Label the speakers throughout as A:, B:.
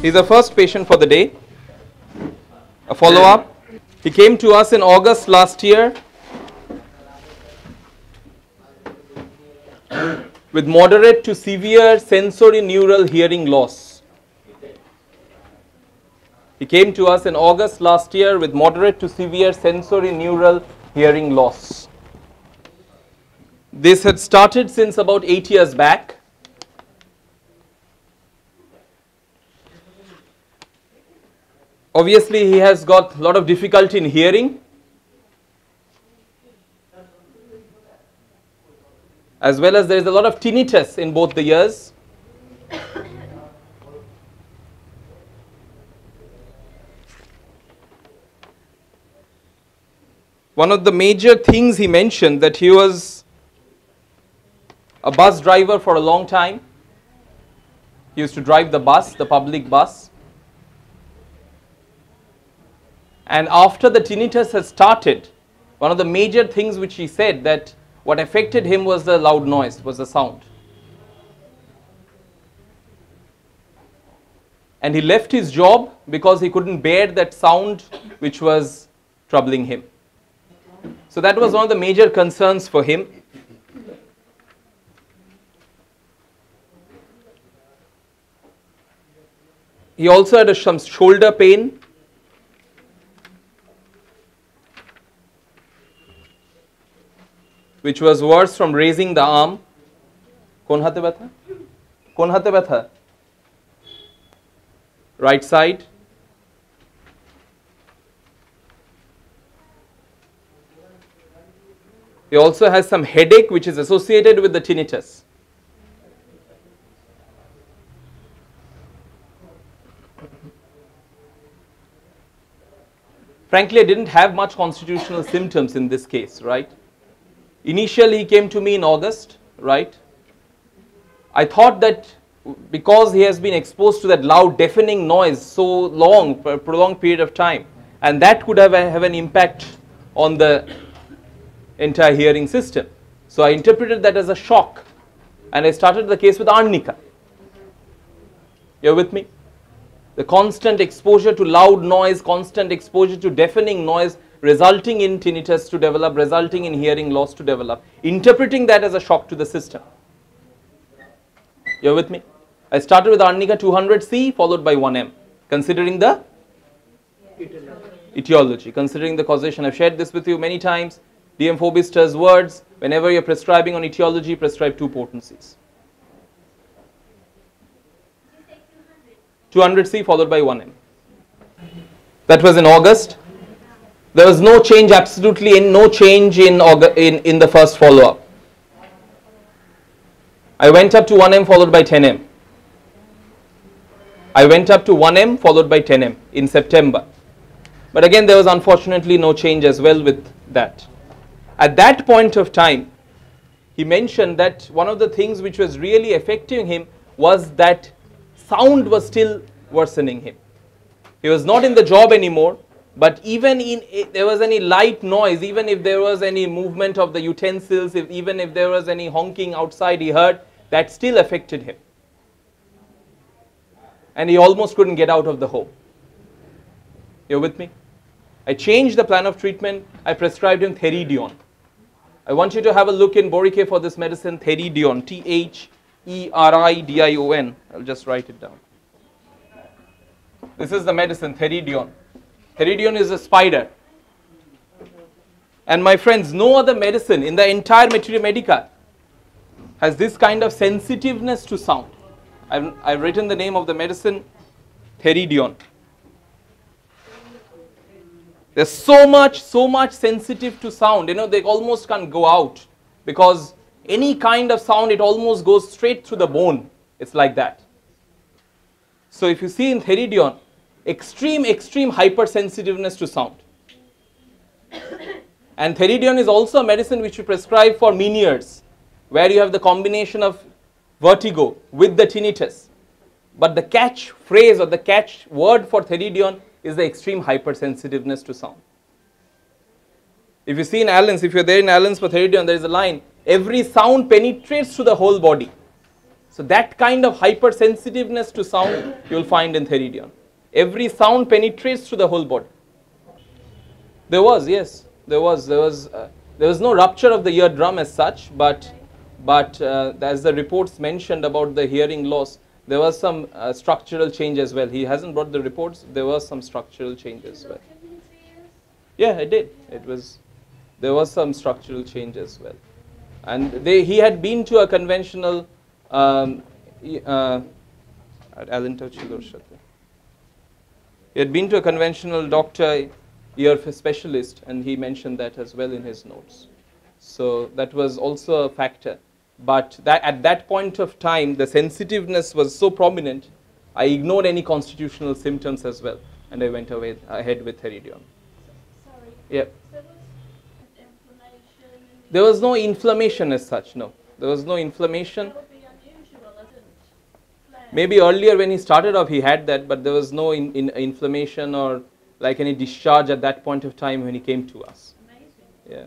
A: He's the first patient for the day. A follow-up. He came to us in August last year with moderate to severe sensory neural hearing loss. He came to us in August last year with moderate to severe sensory neural hearing loss. This had started since about 8 years back. Obviously, he has got a lot of difficulty in hearing, as well as there is a lot of tinnitus in both the ears. One of the major things he mentioned that he was a bus driver for a long time. He used to drive the bus, the public bus. And after the tinnitus has started, one of the major things which he said that what affected him was the loud noise, was the sound. And he left his job because he couldn't bear that sound which was troubling him. So that was one of the major concerns for him. He also had some shoulder pain. Which was worse from raising the arm. Kon hate batha? Kon hate batha? Right side. He also has some headache which is associated with the tinnitus. Frankly, I didn't have much constitutional symptoms in this case, right? Initially, he came to me in August, right? I thought that because he has been exposed to that loud deafening noise so long, for a prolonged period of time, and that could have an impact on the entire hearing system. So I interpreted that as a shock, and I started the case with arnica. You're with me? The constant exposure to loud noise, constant exposure to deafening noise, resulting in tinnitus to develop, resulting in hearing loss to develop, interpreting that as a shock to the system. You're with me? I started with arnica 200C followed by 1M, considering the etiology, considering the causation. I've shared this with you many times. DM Fobister's words, whenever you're prescribing on etiology, prescribe 2 potencies. 200C followed by 1M. That was in August. There was no change, absolutely no change in the first follow-up. I went up to 1M followed by 10M. I went up to 1M followed by 10M in September. But again, there was unfortunately no change as well with that. At that point of time, he mentioned that one of the things which was really affecting him was that sound was still worsening him. He was not in the job anymore. But even if there was any light noise, even if there was any movement of the utensils, even if there was any honking outside he heard, that still affected him. And he almost couldn't get out of the home. You're with me? I changed the plan of treatment. I prescribed him Theridion. I want you to have a look in Borike for this medicine, Theridion, Theridion. I'll just write it down. This is the medicine, Theridion. Theridion is a spider. And my friends, no other medicine in the entire Materia Medica has this kind of sensitiveness to sound. I've written the name of the medicine, Theridion. They're so much sensitive to sound. You know, they almost can't go out because any kind of sound, it almost goes straight through the bone. It's like that. So if you see in Theridion, extreme hypersensitiveness to sound. And Theridion is also a medicine which you prescribe for Meniere's, where you have the combination of vertigo with the tinnitus. but the catch phrase or the catch word for Theridion is the extreme hypersensitiveness to sound. If you see in Allen's, if you're there in Allen's for Theridion, there is a line, every sound penetrates to the whole body. So that kind of hypersensitiveness to sound you'll find in Theridion. Every sound penetrates to the whole body. There was, yes, there was no rupture of the eardrum as such, but as the reports mentioned about the hearing loss, there was some structural change as well. He hasn't brought the reports. There was some structural change as well. Yeah, it did. There was some structural change as well, and he had been to a conventional he had been to a conventional doctor, ear specialist, and he mentioned that as well in his notes. So that was also a factor. But at that point of time, the sensitiveness was so prominent, I ignored any constitutional symptoms as well, and I went ahead with Theridion.
B: Sorry.
A: Yeah.
B: There was inflammation.
A: There was no inflammation as such, no. There was no inflammation.
B: That would be unusual, I didn't flare.
A: Maybe earlier when he started off he had that, but there was no inflammation or like any discharge at that point of time when he came to us.
B: Amazing.
A: Yeah.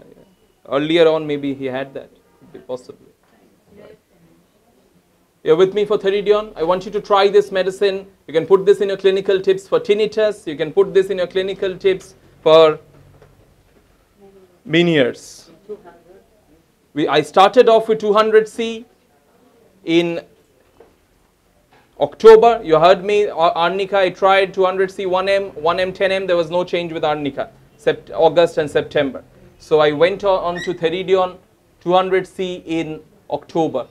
A: Earlier on maybe he had that, could be possibly. Right. You're with me for Theridion? I want you to try this medicine. You can put this in your clinical tips for tinnitus. You can put this in your clinical tips for Meniere's. I started off with 200C in October. You heard me, arnica, I tried 200C, 1M, 1M, 10M. There was no change with arnica, August and September. So I went on to Theridion 200C in October.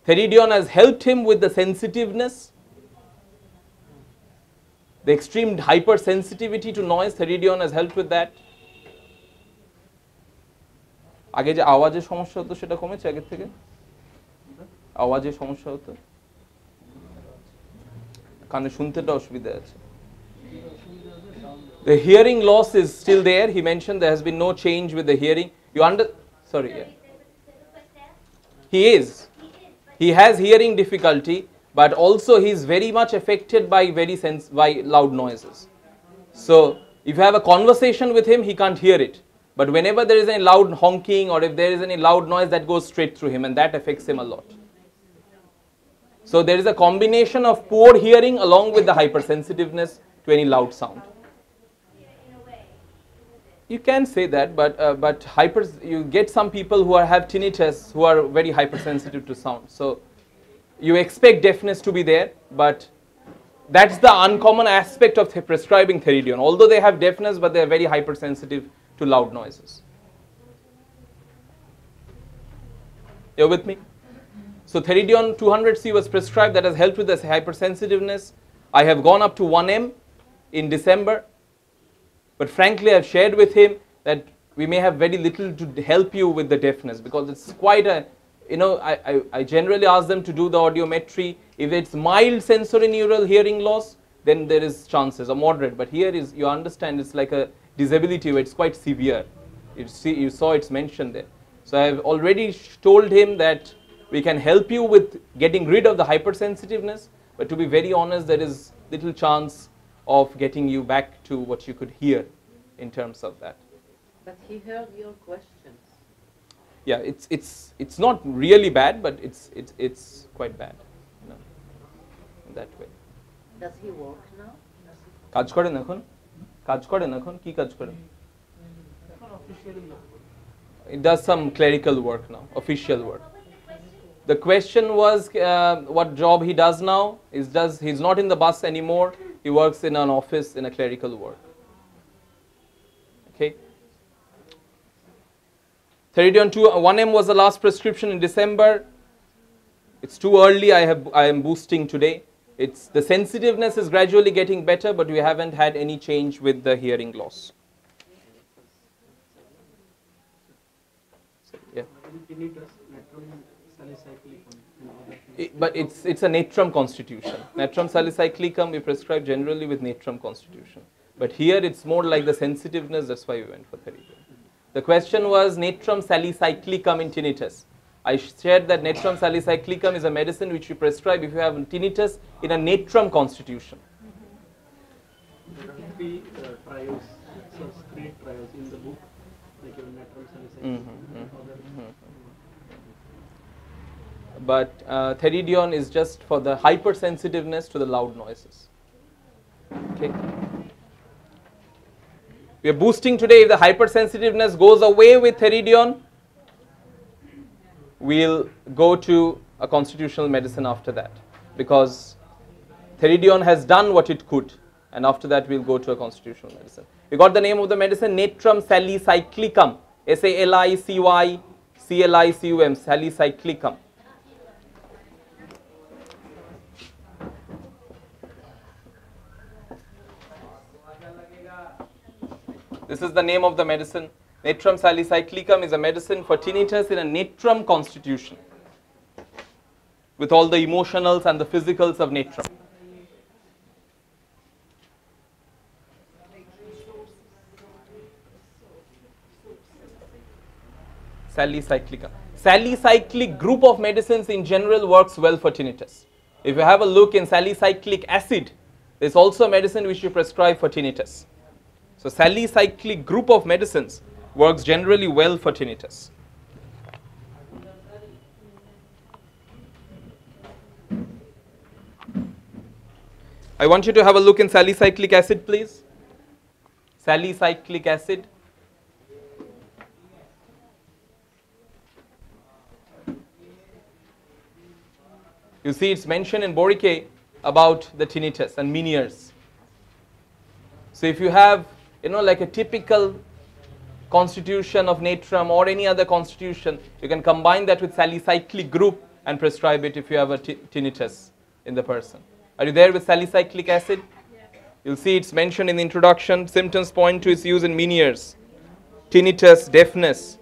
A: Theridion has helped him with the sensitiveness, the extreme hypersensitivity to noise. Theridion has helped with that. আগে যে আওয়াজের সমস্যা হতো সেটা কমেছে আগের থেকে আওয়াজের সমস্যা হতো কানে শুনতেটা অসুবিধা আছে The hearing loss is still there. He mentioned there has been no change with the hearing. Sorry, yeah. He has hearing difficulty, but also he is very much affected by by loud noises. So if you have a conversation with him, he can't hear it. But whenever there is any loud honking or if there is any loud noise, that goes straight through him, and that affects him a lot. So there is a combination of poor hearing along with the hypersensitiveness to any loud sound. You can say that, but you get some people who have tinnitus who are very hypersensitive to sound. So you expect deafness to be there, but that's the uncommon aspect of prescribing Theridion. Although they have deafness, but they are very hypersensitive to loud noises. You're with me? So Theridion 200C was prescribed. That has helped with this hypersensitiveness. I have gone up to 1M in December. But frankly, I've shared with him that we may have very little to help you with the deafness, because it's quite a, I generally ask them to do the audiometry. If it's mild sensorineural hearing loss, then there is chances, or moderate. But here is, you understand, it's like a disability where it's quite severe. You saw it's mentioned there. So I have already told him that we can help you with getting rid of the hypersensitiveness, but to be very honest, there is little chance of getting you back to what you could hear in terms of that.
C: But he heard your questions.
A: Yeah, it's not really bad, but it's quite bad, in that way.
C: Does he work now?
A: কাজ করেন এখন? কাজ করেন এখন? কি কাজ করেন? It does some clerical work now, official work. The question was what job he does now. He's not in the bus anymore. He works in an office in a clerical work. Okay. Theridion 1M was the last prescription in December. It's too early. I am boosting today. The sensitiveness is gradually getting better, but we haven't had any change with the hearing loss. So, yeah. But it's a natrum constitution. Natrum salicyclicum we prescribe generally with natrum constitution. But here it's more like the sensitiveness, that's why we went for Theridion. The question was natrum salicyclicum in tinnitus. I shared that natrum salicyclicum is a medicine which you prescribe if you have tinnitus in a natrum constitution.
D: There are three trials, three trials in the book, like even natrum salicylate.
A: But theridion is just for the hypersensitiveness to the loud noises. Okay. We are boosting today. If the hypersensitiveness goes away with theridion, we'll go to a constitutional medicine after that, because theridion has done what it could, and after that we'll go to a constitutional medicine. We got the name of the medicine, natrum salicyclicum, SALICYCLICUM, salicyclicum. This is the name of the medicine. Natrum salicyclicum is a medicine for tinnitus in a natrum constitution, with all the emotionals and the physicals of natrum. Salicyclicum. Salicyclic group of medicines in general works well for tinnitus. If you have a look in salicylic acid, there is also a medicine which you prescribe for tinnitus. So salicylic group of medicines works generally well for tinnitus. I want you to have a look in salicylic acid, please. Salicylic acid. You see it's mentioned in Boricae about the tinnitus and Meniere's. So if you have, like a typical constitution of natrum or any other constitution, you can combine that with salicylic group and prescribe it if you have a tinnitus in the person. Are you there with salicylic acid?
B: Yes.
A: You'll see it's mentioned in the introduction. Symptoms point to its use in Meniere's, tinnitus, deafness.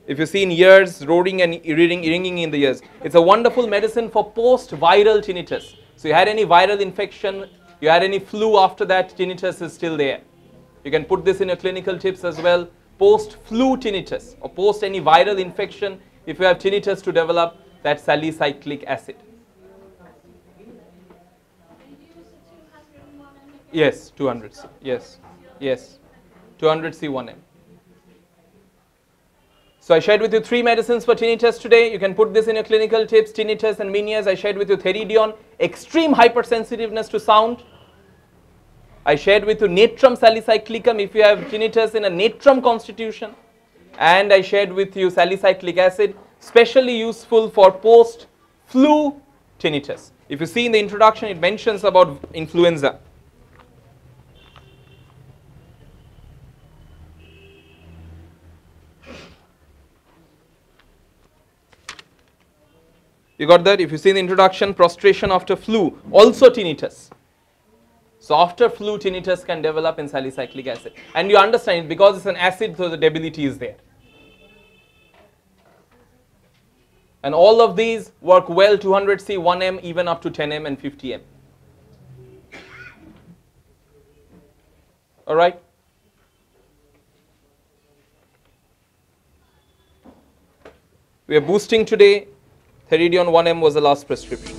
A: If you see in ears, roaring and ringing in the ears. It's a wonderful medicine for post-viral tinnitus. So you had any viral infection, you had any flu after that, tinnitus is still there. You can put this in your clinical tips as well. Post-flu tinnitus or post any viral infection, if you have tinnitus to develop, that's salicylic acid. Yes, 200C. Yes, yes, 200C1M. So I shared with you 3 medicines for tinnitus today. You can put this in your clinical tips, tinnitus and Meniere's. I shared with you theridion, extreme hypersensitiveness to sound. I shared with you natrum salicyclicum if you have tinnitus in a natrum constitution. And I shared with you salicylic acid, specially useful for post-flu tinnitus. If you see in the introduction, it mentions about influenza. You got that? If you see in the introduction, prostration after flu, also tinnitus. So after flu, tinnitus can develop in salicylic acid. And you understand it because it's an acid, so the debility is there. And all of these work well, 200C, 1M, even up to 10M and 50M. All right? We are boosting today. Theridion 1M was the last prescription.